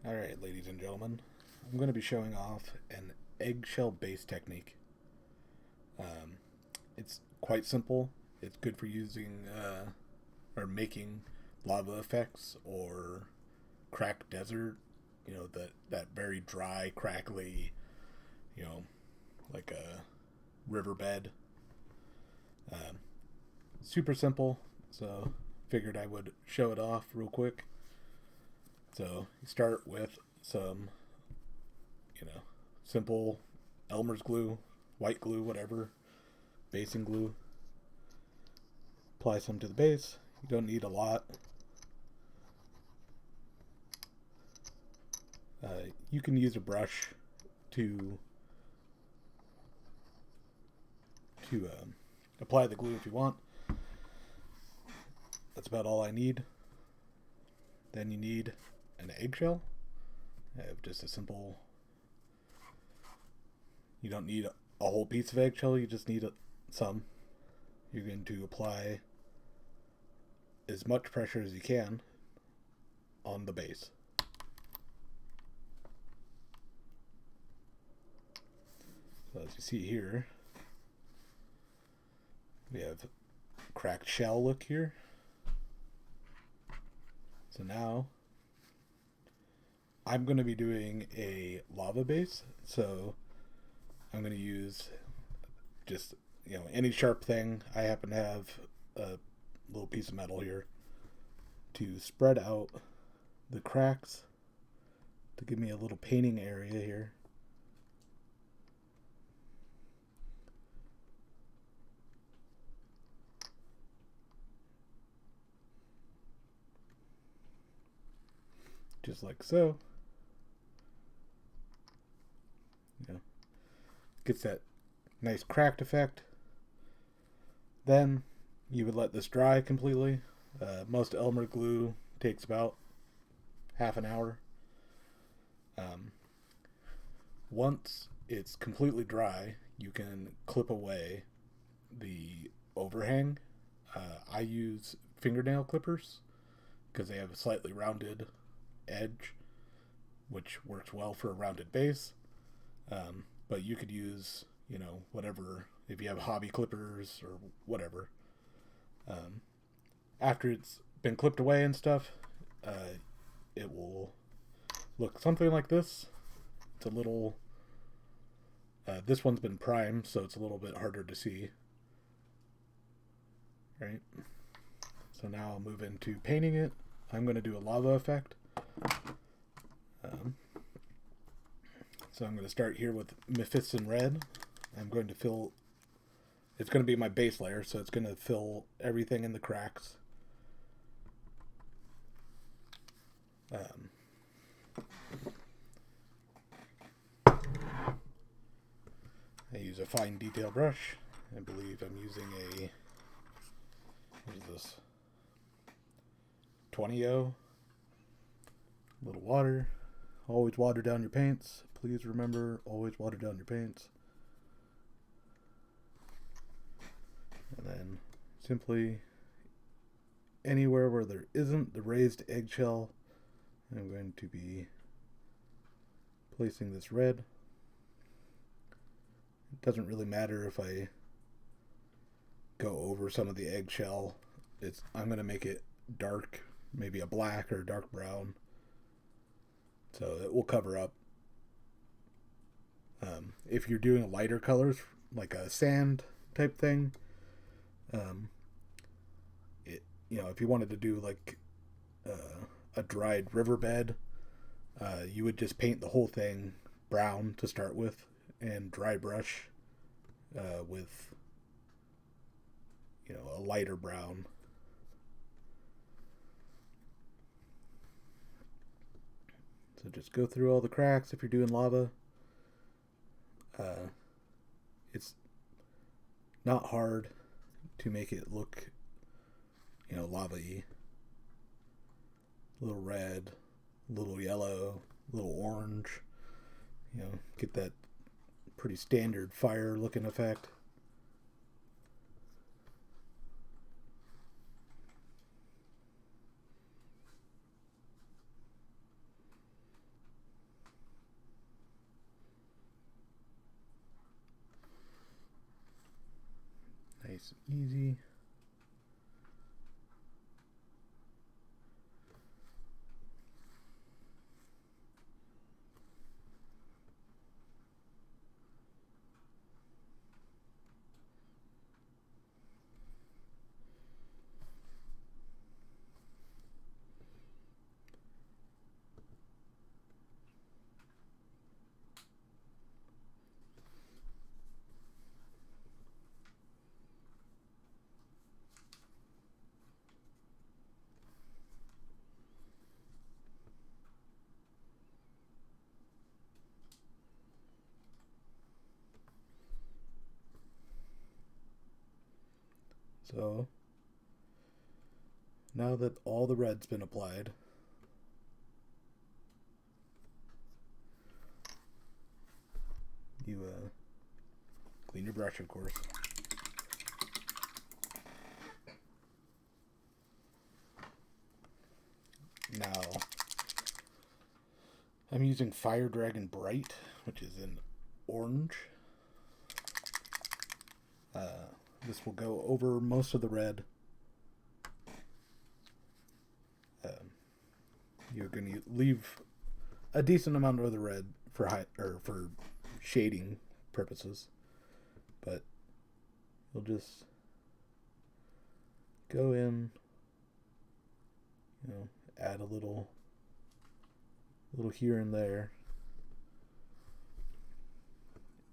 Alright, ladies and gentlemen, I'm going to be showing off an eggshell base technique. Um, it's quite simple. It's good for using or making lava effects or cracked desert. That very dry, crackly, you know, like a riverbed. Um, Super simple. So figured I would show it off real quick. So you start with some, you know, simple Elmer's glue, white glue, whatever, basing glue. Apply some to the base. You don't need a lot. You can use a brush to to apply the glue if you want. That's about all I need. Then you need an eggshell. I have just a simple. You don't need a whole piece of eggshell. You just need some. You're going to apply as much pressure as you can on the base. So as you see here, we have cracked shell look here. So now I'm going to be doing a lava base. So I'm going to use just, any sharp thing. I happen to have a little piece of metal here to spread out the cracks to give me a little painting area here. Just like so. Gets that nice cracked effect. Then you would let this dry completely. Most Elmer glue takes about half an hour. Once it's completely dry, you can clip away the overhang. I use fingernail clippers because they have a slightly rounded edge, which works well for a rounded base. But you could use, whatever, if you have hobby clippers or whatever. After it's been clipped away and stuff, it will look something like this. It's a little, this one's been primed, so it's a little bit harder to see. Right? So now I'll move into painting it. I'm going to do a lava effect. So I'm going to start here with Mephiston Red. I'm going to fill, it's going to be my base layer, so it's going to fill everything in the cracks. I use a fine detail brush. I believe I'm using what is this? 20O. A little water. Always water down your paints. Please remember, always water down your paints. And then simply anywhere where there isn't the raised eggshell, I'm going to be placing this red. It doesn't really matter if I go over some of the eggshell. I'm going to make it dark, maybe a black or a dark brown. So it will cover up. If you're doing lighter colors, like a sand type thing, if you wanted to do like a dried riverbed, you would just paint the whole thing brown to start with, and dry brush with a lighter brown. So just go through all the cracks if you're doing lava. It's not hard to make it look, lava-y. A little red, a little yellow, a little orange. Get that pretty standard fire looking effect. Nice, easy. So now that all the red's been applied, you clean your brush, of course. Now, I'm using Fire Dragon Bright, which is in orange. This will go over most of the red. You're going to leave a decent amount of the red for for shading purposes, but you'll just go in, add a little here and there,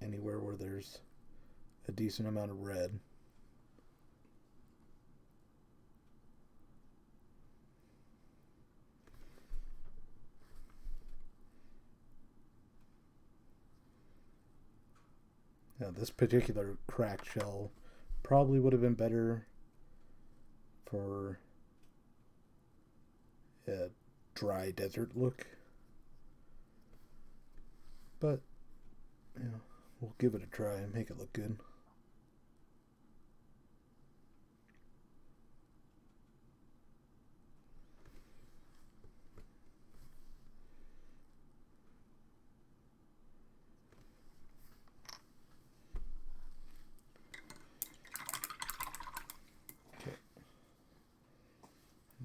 anywhere where there's a decent amount of red. Now, this particular cracked shell probably would have been better for a dry desert look, but we'll give it a try and make it look good.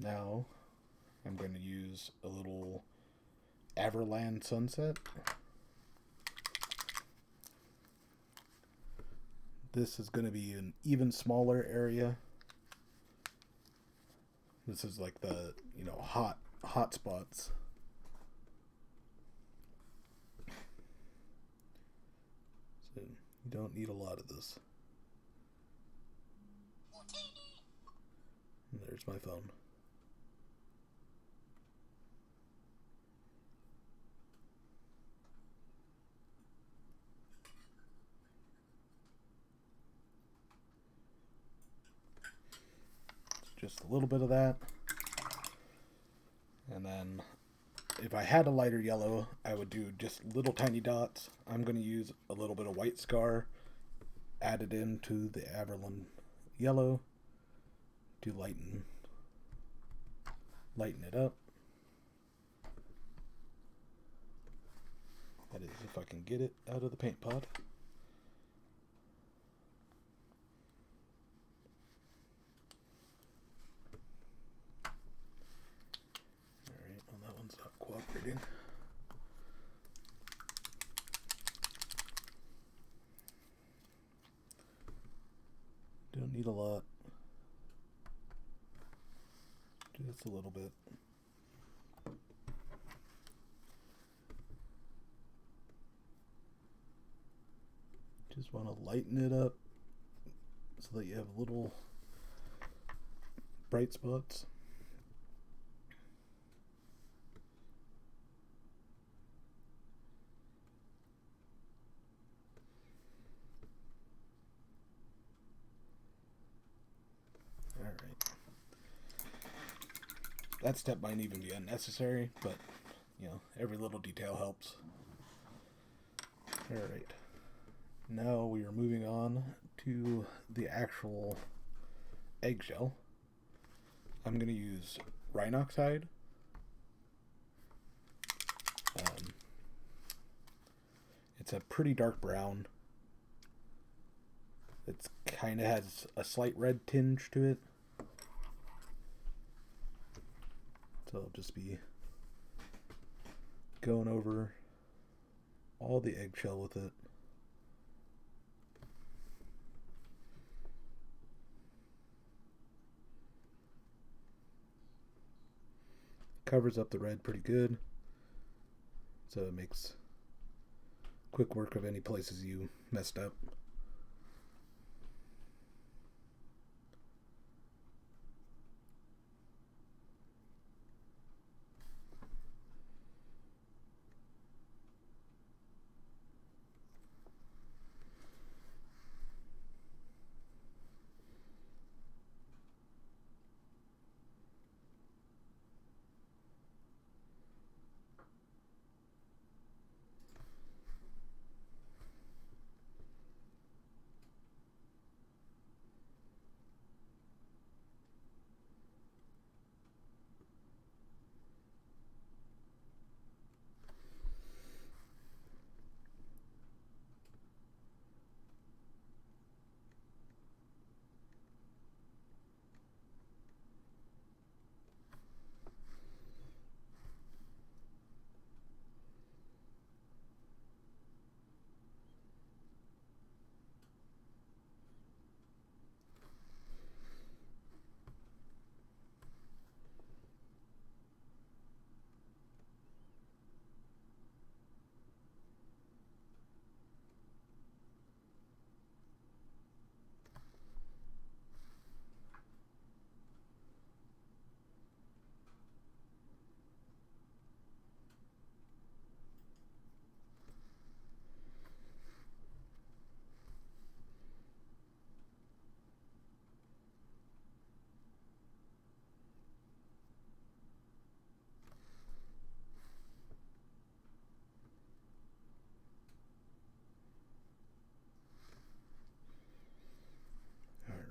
Now, I'm going to use a little Everland Sunset. This is going to be an even smaller area. This is like the, hot spots. So you don't need a lot of this. And there's my phone. Just a little bit of that. And then if I had a lighter yellow, I would do just little tiny dots. I'm going to use a little bit of white scar added into the Everland yellow to lighten it up. That is, if I can get it out of the paint pot. Alright, well, that one's not cooperating. Don't need a lot. Just a little bit. Just want to lighten it up so that you have little bright spots. Alright. That step might even be unnecessary, but every little detail helps. Alright. Now we are moving on to the actual eggshell. I'm going to use Rhinoxide. It's a pretty dark brown. It's kind of has a slight red tinge to it. So I'll just be going over all the eggshell with it. Covers up the red pretty good, so it makes quick work of any places you messed up.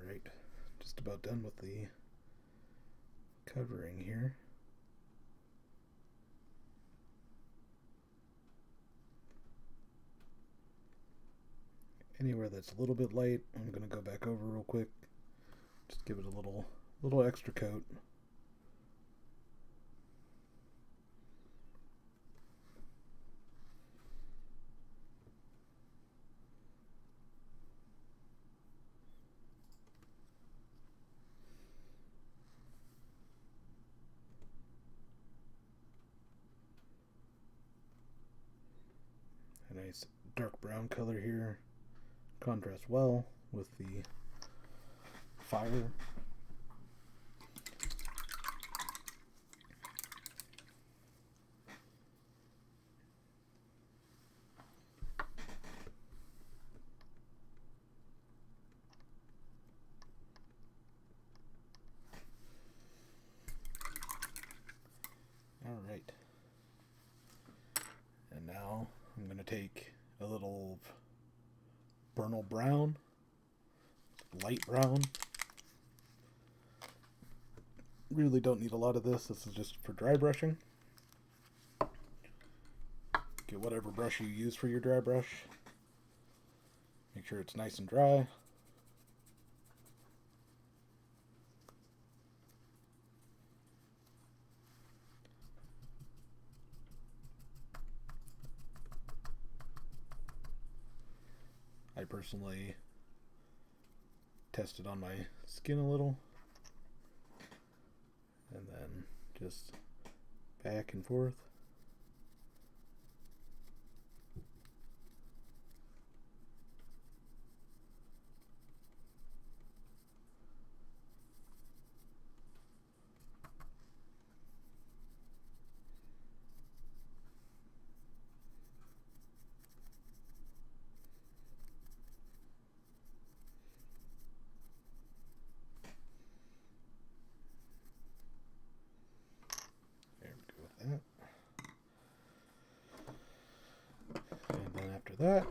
Alright, just about done with the covering here. Anywhere that's a little bit light, I'm going to go back over real quick. Just give it a little extra coat. A nice dark brown color here. Contrasts well with the fire. All right. And now I'm going to take a little Bernal brown, light brown. Really don't need a lot of this. This is just for dry brushing. Get whatever brush you use for your dry brush. Make sure it's nice and dry. I personally test it on my skin a little, and then just back and forth. That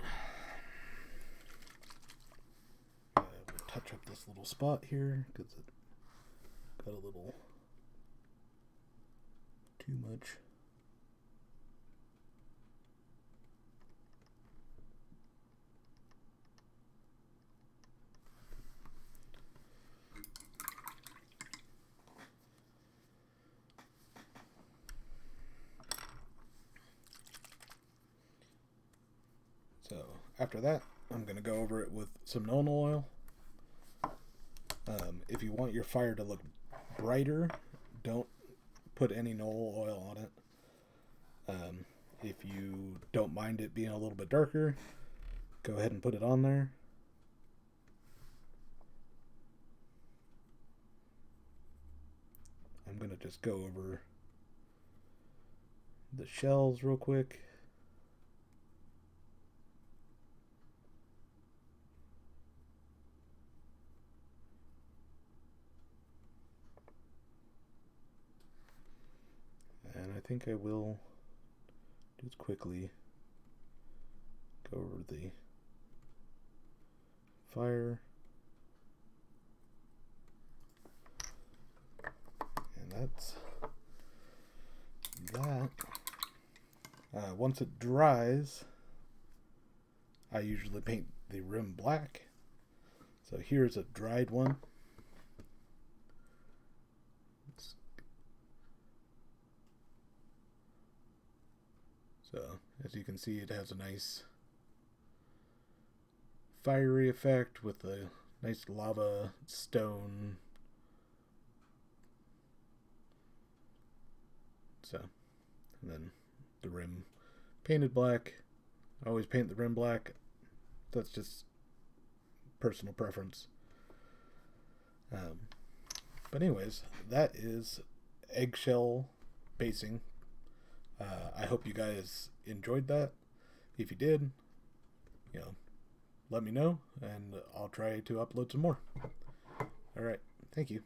we'll touch up this little spot here because it got a little too much. after that, I'm going to go over it with some Nona oil. If you want your fire to look brighter, don't put any Nona oil on it. If you don't mind it being a little bit darker, go ahead and put it on there. I'm going to just go over the shells real quick. And I think I will just quickly go over the fire. And that's that. Once it dries, I usually paint the rim black. So here's a dried one. So as you can see, it has a nice fiery effect with a nice lava stone. So, and then the rim painted black. I always paint the rim black. That's just personal preference. But anyways, that is eggshell basing. I hope you guys enjoyed that. If you did, let me know, and I'll try to upload some more. All right, thank you.